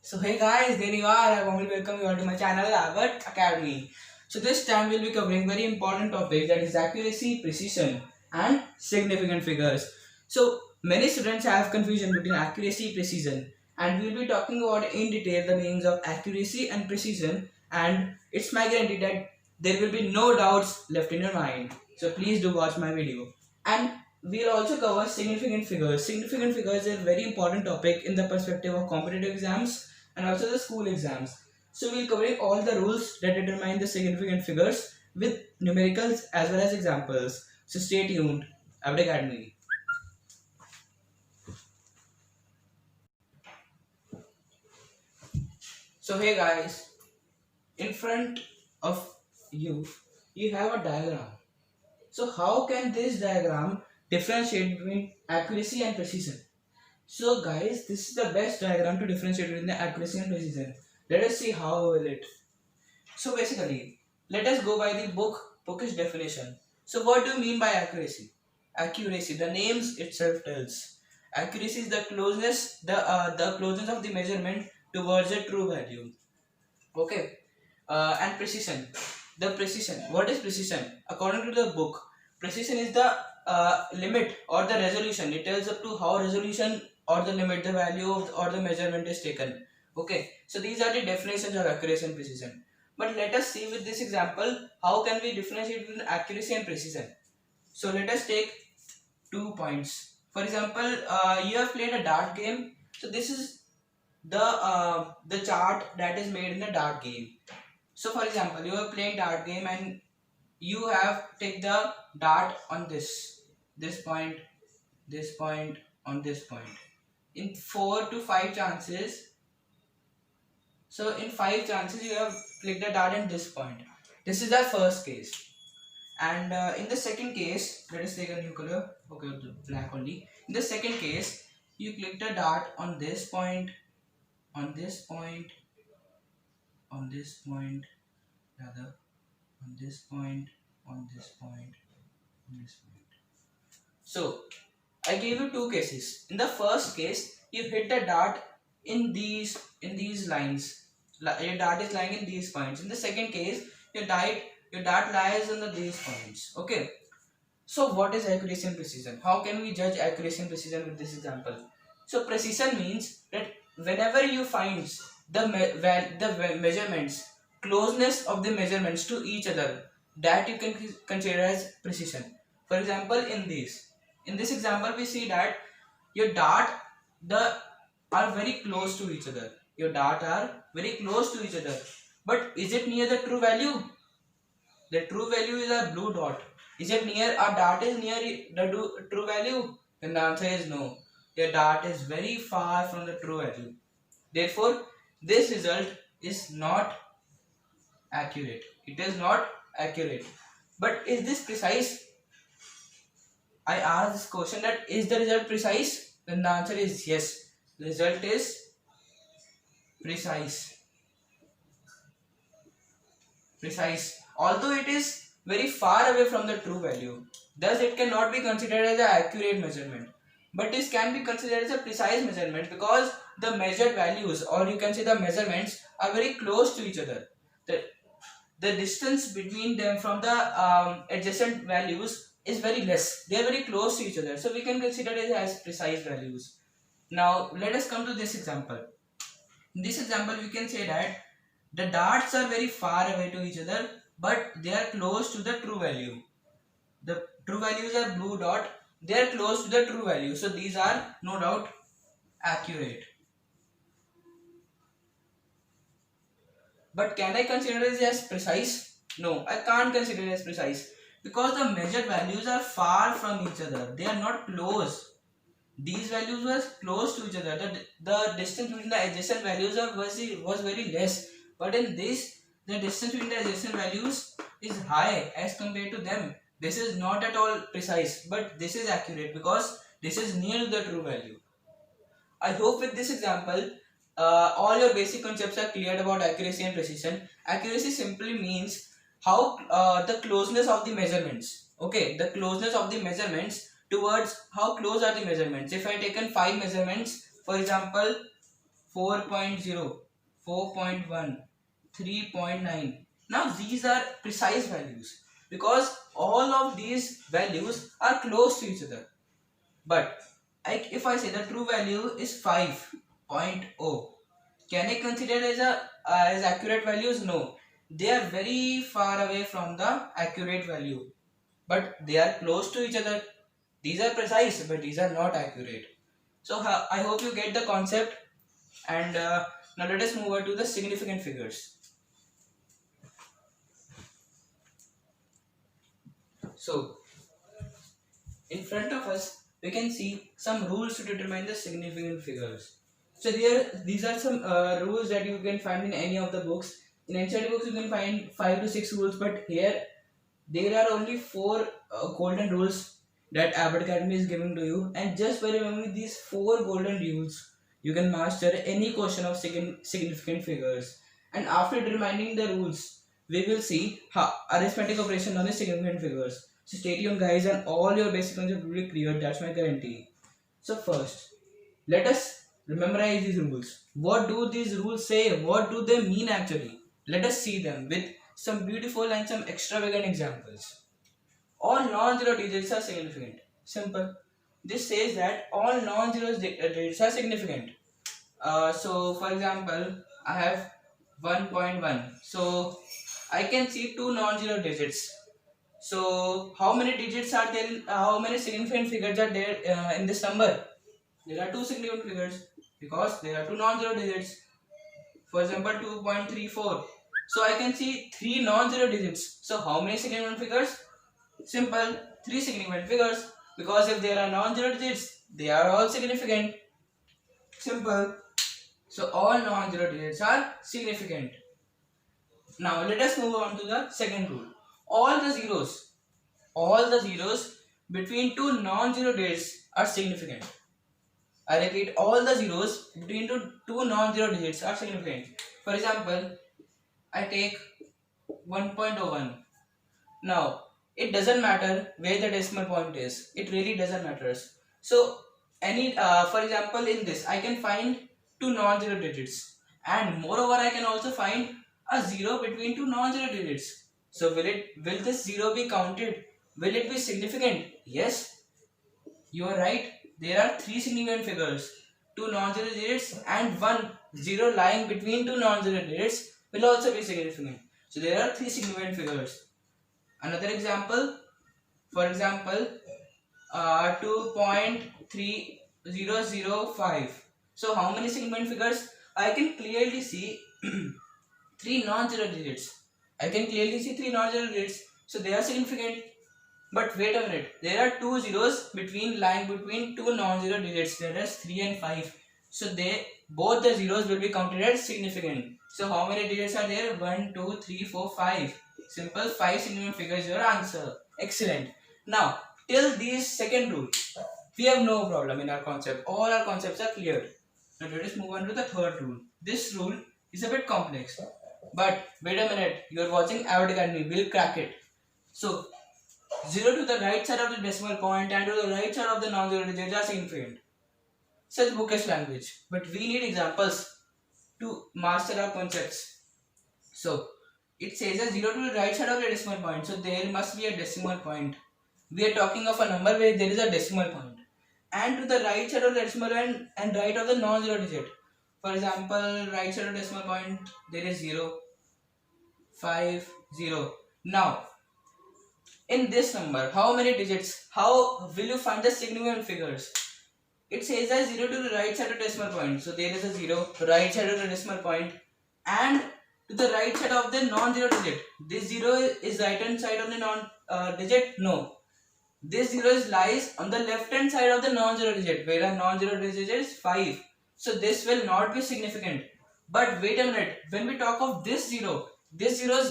So hey guys, there you are. I warmly welcome you all to my channel Albert Academy. So this time we'll be covering very important topic, that is accuracy, precision and significant figures. So many students have confusion between accuracy, precision, and we'll be talking about in detail the meanings of accuracy and precision, and it's my guarantee that there will be no doubts left in your mind. So please do watch my video. And we'll also cover significant figures. Significant figures is a very important topic in the perspective of competitive exams and also the school exams. So we'll covering all the rules that determine the significant figures with numericals as well as examples. So stay tuned. Abd Academy. So hey guys, in front of you have a diagram. So how can this diagram differentiate between accuracy and precision? So guys, this is the best diagram to differentiate between the accuracy and precision. Let us see how will it. So basically, let us go by the bookish definition. So what do you mean by accuracy? Accuracy, the names itself tells. Accuracy is the closeness of the measurement towards a true value. Okay. And precision. The precision. What is precision? According to the book, precision is the limit or the resolution. It tells up to how resolution or the limit, the value of or the measurement is taken. Okay. So these are the definitions of accuracy and precision. But let us see with this example how can we differentiate between accuracy and precision. So let us take 2 points. For example, you have played a dart game. So this is the chart that is made in a dart game. So for example, you are playing dart game and you have take the dart on this point, this point, on this point. In 4 to 5 chances, so in 5 chances you have clicked the dart in this point. This is the first case. And in the second case, let us take a new color. Okay, black only. In the second case, you click the dart on this point, on this point, on this point, rather on this point, on this point, on this point. So I gave you 2 cases. In the first case, you hit the dart in these lines. Your dart is lying in these points. In the second case, your dart lies on these points. Okay. So what is accuracy and precision? How can we judge accuracy and precision with this example? So precision means that whenever you find the measurements, closeness of the measurements to each other, that you can consider as precision. For example, in this example, we see that your dart are very close to each other. Your dart are very close to each other. But is it near the true value? The true value is a blue dot. Is it near, our dart is near the true value? Then the answer is no. Your dart is very far from the true value. Therefore, this result is not accurate. It is not accurate. But is this precise? I asked this question that is the result precise? Then the answer is yes. The result is precise. Precise. Although it is very far away from the true value, thus it cannot be considered as an accurate measurement. But this can be considered as a precise measurement because the measured values, or you can say the measurements, are very close to each other. The distance between them from the adjacent values is very less. They are very close to each other. So we can consider it as precise values. Now let us come to this example. In this example, we can say that the darts are very far away to each other, but they are close to the true value. The true values are blue dot. They are close to the true value. So these are no doubt accurate. But can I consider it as precise? No, I can't consider it as precise because the measured values are far from each other. They are not close. These values were close to each other. The distance between the adjacent values was very less. But in this, the distance between the adjacent values is high as compared to them. This is not at all precise, but this is accurate because this is near to the true value. I hope with this example, all your basic concepts are cleared about accuracy and precision. Accuracy simply means how the closeness of the measurements. Okay, the closeness of the measurements towards how close are the measurements. If I taken 5 measurements, for example, 4.0, 4.1, 3.9. Now these are precise values because all of these values are close to each other. But if I say the true value is 5.0, can I consider as accurate values? No, they are very far away from the accurate value, but they are close to each other. These are precise, but these are not accurate. So I hope you get the concept. And now let us move on to the significant figures. So in front of us, we can see some rules to determine the significant figures. So these are some rules that you can find in any of the books. In NCERT books, you can find 5 to 6 rules, but here there are only 4 golden rules that Abbott Academy is giving to you. And just by remembering these 4 golden rules, you can master any question of significant figures. And after determining the rules, we will see how arithmetic operation on the significant figures. So stay tuned guys, and all your basic concepts will be clear, that's my guarantee. So first, let us memorize these rules. What do these rules say? What do they mean actually? Let us see them with some beautiful and some extravagant examples. All non-zero digits are significant. Simple. This says that all non-zero digits are significant. So for example, I have 1.1. So I can see 2 non-zero digits. So how many digits are there? How many significant figures are there in this number? There are 2 significant figures because there are 2 non-zero digits. For example, 2.34. So I can see 3 non-zero digits. So how many significant figures? Simple, 3 significant figures, because if there are non-zero digits, they are all significant. Simple. So all non-zero digits are significant. Now let us move on to the second rule. All the zeros between 2 non-zero digits are significant. I repeat, all the zeros between two non-zero digits are significant. For example, I take 1.01. Now, it doesn't matter where the decimal point is. It really doesn't matter. So, for example, in this, I can find 2 non-zero digits. And moreover, I can also find a 0 between 2 non-zero digits. So, will this 0 be counted? Will it be significant? Yes, you are right. There are 3 significant figures, 2 non-zero digits and 1 0 lying between 2 non-zero digits will also be significant. So there are 3 significant figures. Another example, for example, 2.3005. So how many significant figures? I can clearly see 3 non-zero digits. I can clearly see 3 non-zero digits. So they are significant. But wait a minute, there are 2 zeros lying between 2 non-zero digits, that is 3 and 5. So both the zeros will be counted as significant. So how many digits are there? 1, 2, 3, 4, 5. Simple, 5 significant figures is your answer. Excellent. Now, till this second rule, we have no problem in our concept. All our concepts are clear. Now let us move on to the third rule. This rule is a bit complex. But wait a minute, you are watching Abbott Academy, we'll crack it. So 0 to the right side of the decimal point and to the right side of the non-zero digits are significant. Such bookish language. But we need examples to master our concepts. So, it says a 0 to the right side of the decimal point. So, there must be a decimal point. We are talking of a number where there is a decimal point. And to the right side of the decimal point and right of the non-zero digit. For example, right side of the decimal point, there is 0, 5, 0. Now, in this number, how many digits? How will you find the significant figures? It says that 0 to the right side of the decimal point. So there is a 0, right side of the decimal point, and to the right side of the non-zero digit. This 0 is right hand side of the digit? No. This 0 lies on the left hand side of the non-zero digit, where a non-zero digit is 5. So this will not be significant. But wait a minute, when we talk of this 0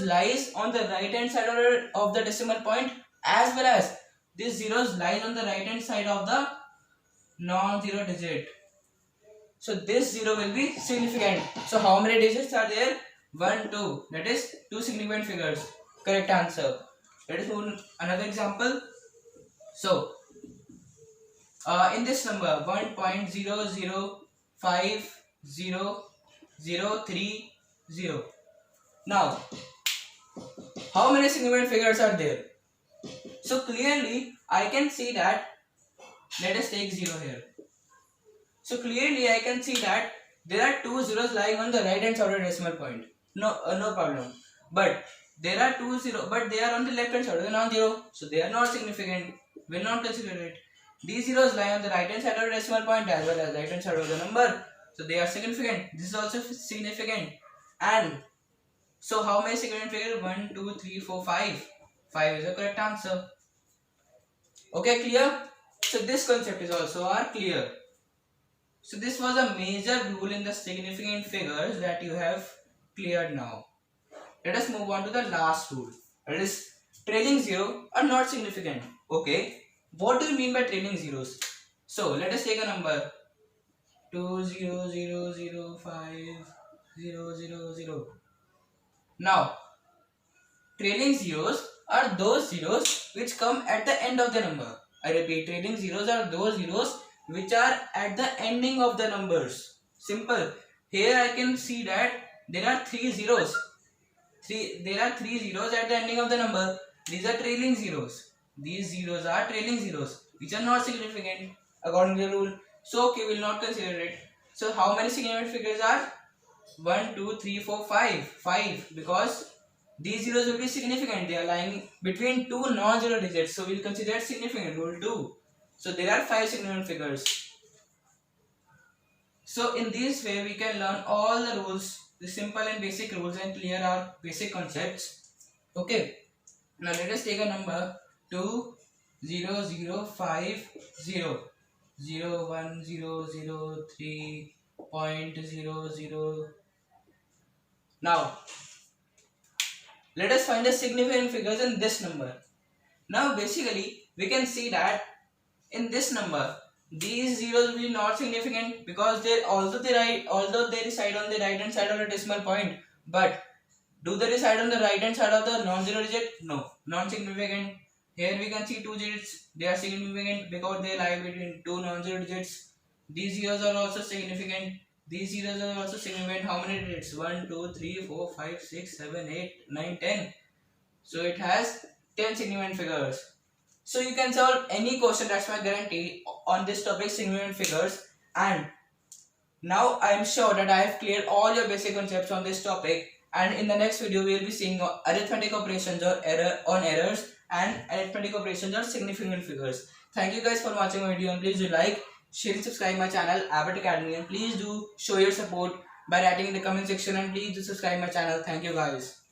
lies on the right hand side of the decimal point, as well as this 0 lies on the right hand side of the non-zero digit. So this 0 will be significant. So how many digits are there? 1, 2. That is 2 significant figures. Correct answer. Let us move another example. So in this number 1.005 0 0 3 0. Now, how many significant figures are there? So clearly I can see that, let us take 0 here. So clearly I can see that there are two zeros lying on the right hand side of the decimal point. No problem. But there are two zeros, but they are on the left hand side of the non-zero, so they are not significant. Will not consider it. These zeros lie on the right hand side of the decimal point as well as right hand side of the number, so they are significant. This is also significant. And so how many significant figures? 1, 2, 3, 4, 5. 5 is the correct answer. Okay, clear? So this concept is also clear. So this was a major rule in the significant figures that you have cleared now. Let us move on to the last rule. That is, trailing zero are not significant. Okay, what do you mean by trailing zeros? So let us take a number 2000500. Now, trailing zeros are those zeros which come at the end of the number. I repeat, trailing zeros are those zeros which are at the ending of the numbers. Simple. Here I can see that there are three zeros. There are three zeros at the ending of the number. These are trailing zeros. These zeros are trailing zeros, which are not significant according to the rule. So okay, we will not consider it. So how many significant figures are? 1, 2, 3, 4, 5. 5, because these zeros will be significant. They are lying between two non-zero digits, so we will consider it significant. Rule 2. So there are 5 significant figures. So in this way we can learn all the rules, the simple and basic rules, and clear our basic concepts. Okay. Now let us take a number 20050 01003.00. Now let us find the significant figures in this number. Now basically we can see that in this number these zeros will be not significant because although they reside on the right hand side of the decimal point, but do they reside on the right hand side of the non-zero digit? No, non-significant. Here we can see two digits. They are significant because they lie between two non-zero digits. These zeros are also significant. These zeros are also significant. How many digits? 1, 2, 3, 4, 5, 6, 7, 8, 9, 10. So it has 10 significant figures. So you can solve any question, that's my guarantee, on this topic, significant figures. And now I am sure that I have cleared all your basic concepts on this topic. And in the next video we will be seeing arithmetic operations or errors, and arithmetic operations or significant figures. Thank you guys for watching my video, and please do like, share and subscribe my channel Abbott Academy, and please do show your support by writing in the comment section, and please do subscribe my channel. Thank you guys.